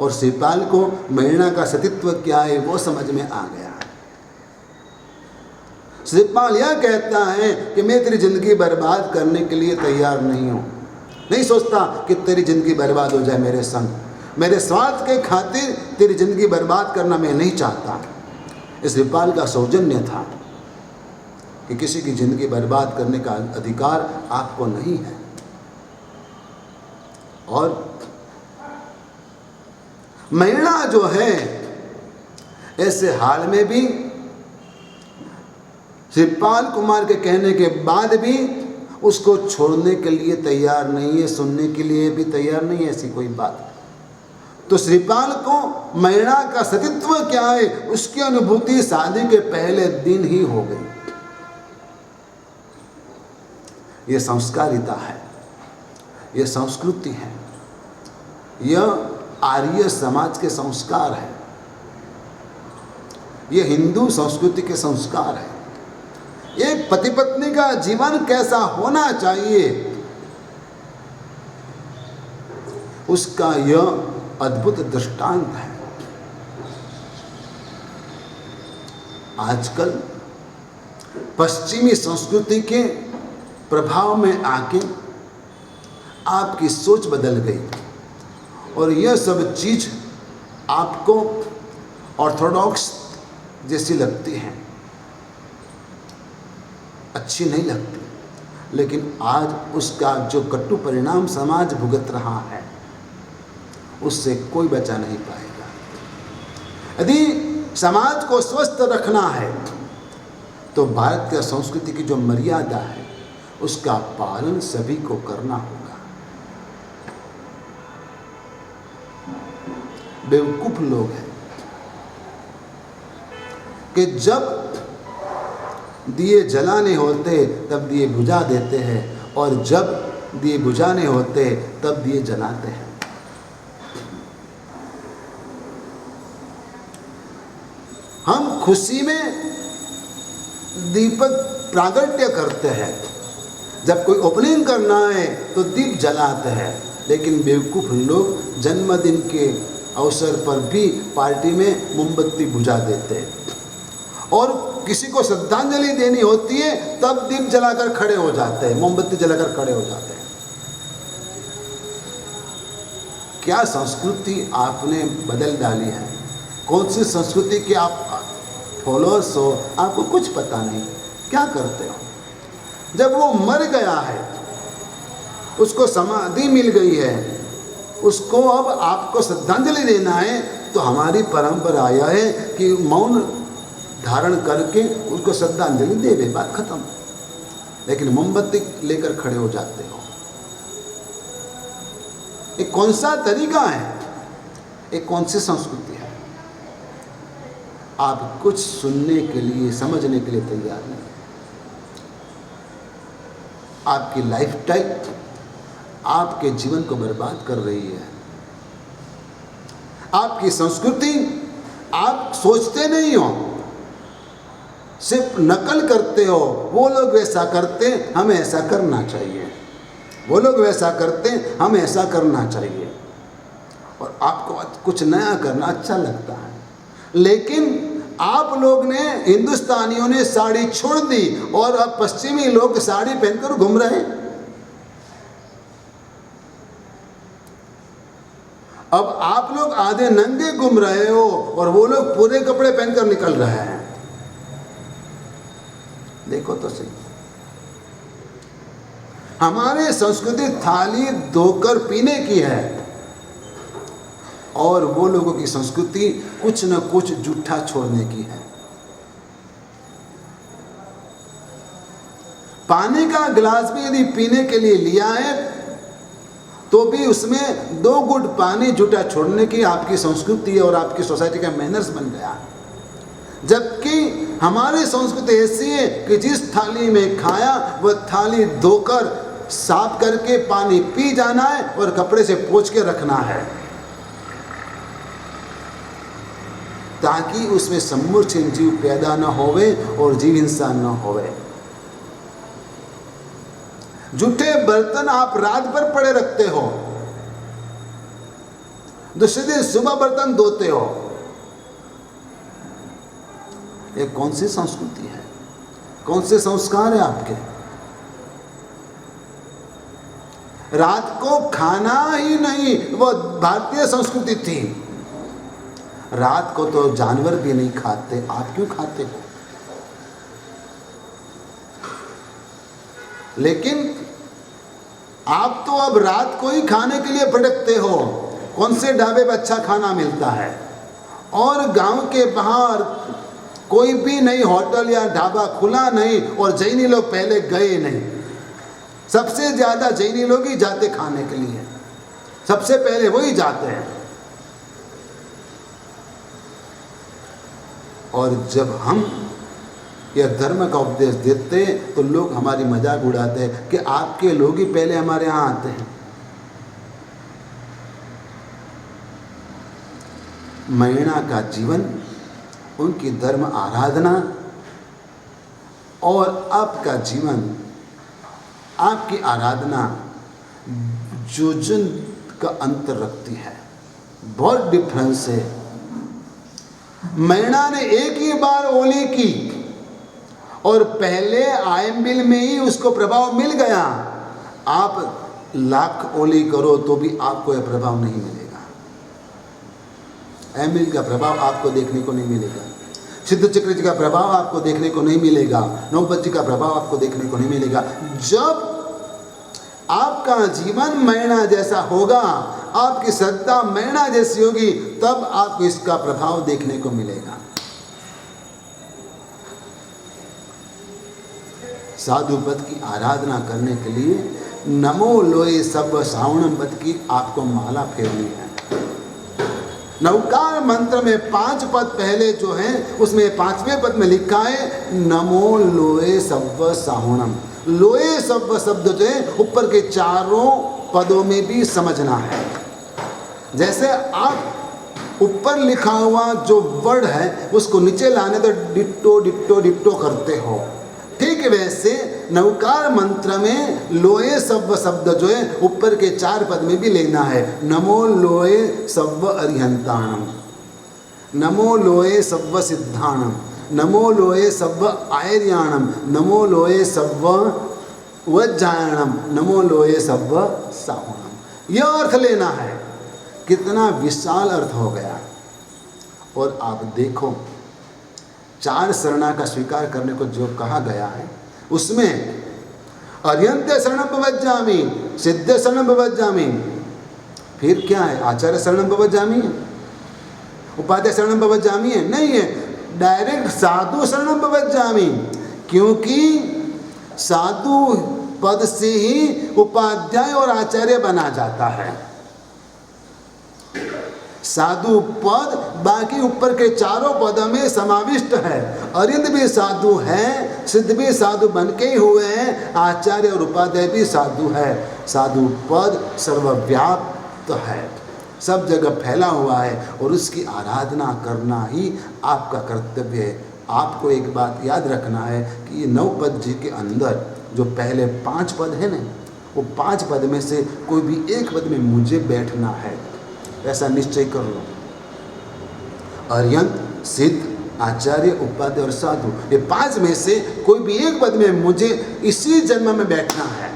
[SPEAKER 1] और श्रीपाल को मैणा का सतीत्व क्या है वो समझ में आ गया। श्रीपाल यह कहता है कि मैं तेरी जिंदगी बर्बाद करने के लिए तैयार नहीं हूं, नहीं सोचता कि तेरी जिंदगी बर्बाद हो जाए मेरे संग, मेरे स्वार्थ के खातिर तेरी जिंदगी बर्बाद करना मैं नहीं चाहता। इस श्रीपाल का सौजन्य था कि किसी की जिंदगी बर्बाद करने का अधिकार आपको नहीं है। और मैणा जो है ऐसे हाल में भी श्रीपाल कुमार के कहने के बाद भी उसको छोड़ने के लिए तैयार नहीं है, सुनने के लिए भी तैयार नहीं है, ऐसी कोई बात। तो श्रीपाल को मैणा का सतीत्व क्या है उसकी अनुभूति शादी के पहले दिन ही हो गई। यह संस्कारिता है, यह संस्कृति है, यह आर्य समाज के संस्कार है, यह हिंदू संस्कृति के संस्कार है। एक पति पत्नी का जीवन कैसा होना चाहिए उसका यह अद्भुत दृष्टांत है। आजकल पश्चिमी संस्कृति के प्रभाव में आके आपकी सोच बदल गई और यह सब चीज आपको ऑर्थोडॉक्स जैसी लगती है, अच्छी नहीं लगती, लेकिन आज उसका जो कटु परिणाम समाज भुगत रहा है उससे कोई बचा नहीं पाएगा। यदि समाज को स्वस्थ रखना है तो भारतीय संस्कृति की जो मर्यादा है उसका पालन सभी को करना होगा। बेवकूफ लोग हैं कि जब दिए जलाने होते तब दिए बुझा देते हैं और जब दिए बुझाने होते तब दिए जलाते हैं। हम खुशी में दीपक प्रागट्य करते हैं, जब कोई ओपनिंग करना है तो दीप जलाते हैं, लेकिन बेवकूफ़ लोग जन्मदिन के अवसर पर भी पार्टी में मोमबत्ती बुझा देते हैं और किसी को श्रद्धांजलि देनी होती है तब दीप जलाकर खड़े हो जाते हैं, मोमबत्ती जलाकर खड़े हो जाते हैं। क्या संस्कृति आपने बदल डाली है? कौन सी संस्कृति के आप फॉलोअर्स हो, आपको कुछ पता नहीं। क्या करते हो? जब वो मर गया है, उसको समाधि मिल गई है, उसको अब आपको श्रद्धांजलि देना है, तो हमारी परंपरा यह है कि मौन धारण करके उसको श्रद्धांजलि दे दे, बात खत्म। लेकिन मोमबत्ती लेकर खड़े हो जाते हो। ये कौन सा तरीका है? ये कौन सी संस्कृति है? आप कुछ सुनने के लिए, समझने के लिए तैयार नहीं। आपकी लाइफस्टाइल आपके जीवन को बर्बाद कर रही है। आपकी संस्कृति आप सोचते नहीं हो, सिर्फ नकल करते हो। वो लोग वैसा करते, हमें ऐसा करना चाहिए। वो लोग वैसा करते, हमें ऐसा करना चाहिए। और आपको कुछ नया करना अच्छा लगता है, लेकिन आप लोग ने, हिंदुस्तानियों ने साड़ी छोड़ दी और अब पश्चिमी लोग साड़ी पहनकर घूम रहे हैं। अब आप लोग आधे नंगे घूम रहे हो और वो लोग पूरे कपड़े पहनकर निकल रहे हैं। देखो तो सही, हमारे संस्कृति थाली धोकर पीने की है और वो लोगों की संस्कृति कुछ न कुछ जूठा छोड़ने की है। पानी का गिलास भी यदि पीने के लिए लिया है तो भी उसमें 2 घूंट पानी जूठा छोड़ने की आपकी संस्कृति है और आपकी सोसाइटी का मैनर्स बन गया। जबकि हमारी संस्कृति ऐसी है कि जिस थाली में खाया वह थाली धोकर साफ करके पानी पी जाना है और कपड़े से पोंछ के रखना है। ताकि उसमें सम्मूर्छित जीव पैदा न होवे और जीव हिंसा न होवे। जूठे बर्तन आप रात भर पड़े रखते हो, दूसरे दिन सुबह बर्तन धोते हो। ये कौन सी संस्कृति है, कौन से संस्कार है आपके? रात को खाना ही नहीं, वो भारतीय संस्कृति थी। रात को तो जानवर भी नहीं खाते, आप क्यों खाते हो? लेकिन आप तो अब रात को ही खाने के लिए भटकते हो, कौन से ढाबे पर अच्छा खाना मिलता है। और गांव के बाहर कोई भी नहीं होटल या ढाबा खुला नहीं, और जैनी लोग पहले गए नहीं। सबसे ज़्यादा जैनी लोग ही जाते खाने के लिए, सबसे पहले वही जाते हैं। और जब हम यह धर्म का उपदेश देते तो लोग हमारी मजाक उड़ाते हैं कि आपके लोग ही पहले हमारे यहाँ आते हैं। महिला का जीवन, उनकी धर्म आराधना और आपका जीवन, आपकी आराधना जोजन का अंतर रखती है, बहुत डिफरेंस है। महिला ने एक ही बार ओली की और पहले आयम्बिल में ही उसको प्रभाव मिल गया। आप लाख ओली करो तो भी आपको यह प्रभाव नहीं मिलेगा। आयम्बिल का प्रभाव आपको देखने को नहीं मिलेगा, सिद्ध चक्र जी का प्रभाव आपको देखने को नहीं मिलेगा, नवपद जी का प्रभाव आपको देखने को नहीं मिलेगा। जब आपका जीवन मैणा जैसा होगा, आपकी श्रद्धा मैणा जैसी होगी, तब आपको इसका प्रभाव देखने को मिलेगा। साधु पद की आराधना करने के लिए नमो लोए सब श्रावणम पद की आपको माला फेरनी है। नवकार मंत्र में 5 पद पहले जो है, उसमें 5वें पद में लिखा है नमो लोए सव्व साहुणम। लोए सव्व शब्द जो है ऊपर के चारों पदों में भी समझना है। जैसे आप ऊपर लिखा हुआ जो वर्ड है उसको नीचे लाने तो डिट्टो डिट्टो डिट्टो करते हो, ठीक वैसे नवकार मंत्र में लोए सव्व शब्द जो है ऊपर के 4 पद में भी लेना है। नमो लोए सव्व अरिहंताणम, नमो लोए सव्व सिद्धाणम, नमो लोए सव्व आयर्याणम, नमो लोए सव्व वज्जायणम, नमो लोए सव्व साहुणम। यह अर्थ लेना है। कितना विशाल अर्थ हो गया। और आप देखो 4 शरणा का स्वीकार करने को जो कहा गया है, उसमें अर्यंत्य शरणं प्रवज्जामि, सिद्ध शरणं प्रवज्जामि, फिर क्या है? आचार्य शरणं प्रवज्जामि है, उपाध्याय शरणं प्रवज्जामि है? नहीं है, डायरेक्ट साधु शरणं प्रवज्जामि। क्योंकि साधु पद से ही उपाध्याय और आचार्य बना जाता है। साधु पद बाकी ऊपर के 4 पदों में समाविष्ट है। अरिंद भी साधु है, सिद्ध भी साधु बन के ही हुए हैं, आचार्य और उपाध्याय भी साधु है। साधु पद सर्वव्याप्त है, सब जगह फैला हुआ है, और उसकी आराधना करना ही आपका कर्तव्य है। आपको एक बात याद रखना है कि ये 9 पद जी के अंदर जो पहले 5 पद है ना, वो 5 पद में से कोई भी एक पद में मुझे बैठना है, ऐसा निश्चय कर लो। अर्यंत, सिद्ध, आचार्य, उपाध्याय और साधु, ये 5 में से कोई भी एक पद में मुझे इसी जन्म में बैठना है।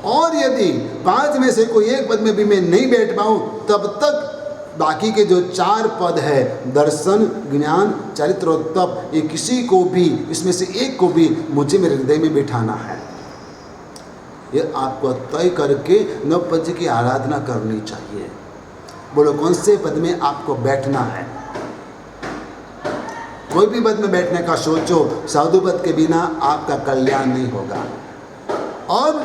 [SPEAKER 1] और यदि 5 में से कोई एक पद में भी मैं नहीं बैठ पाऊं, तब तक बाकी के जो 4 पद है, दर्शन, ज्ञान, चरित्र और तप, ये किसी को भी, इसमें से एक को भी मुझे मेरे हृदय में बिठाना है। ये आपको तय करके 9 पद की आराधना करनी चाहिए। बोलो कौन से पद में आपको बैठना है? कोई भी पद में बैठने का सोचो, साधु पद के बिना आपका कल्याण नहीं होगा। और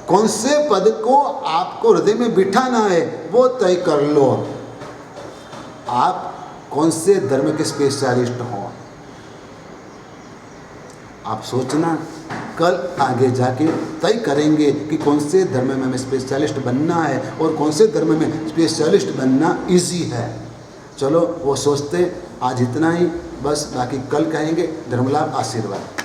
[SPEAKER 1] कौन से पद को आपको हृदय में बिठाना है वो तय कर लो। आप कौन से धर्म के स्पेशलिस्ट हो, आप सोचना। कल आगे जाके तय करेंगे कि कौन से धर्म में हमें स्पेशलिस्ट बनना है और कौन से धर्म में स्पेशलिस्ट बनना इजी है। चलो वो सोचते। आज इतना ही बस, बाकी कल कहेंगे। धर्मलाभ आशीर्वाद।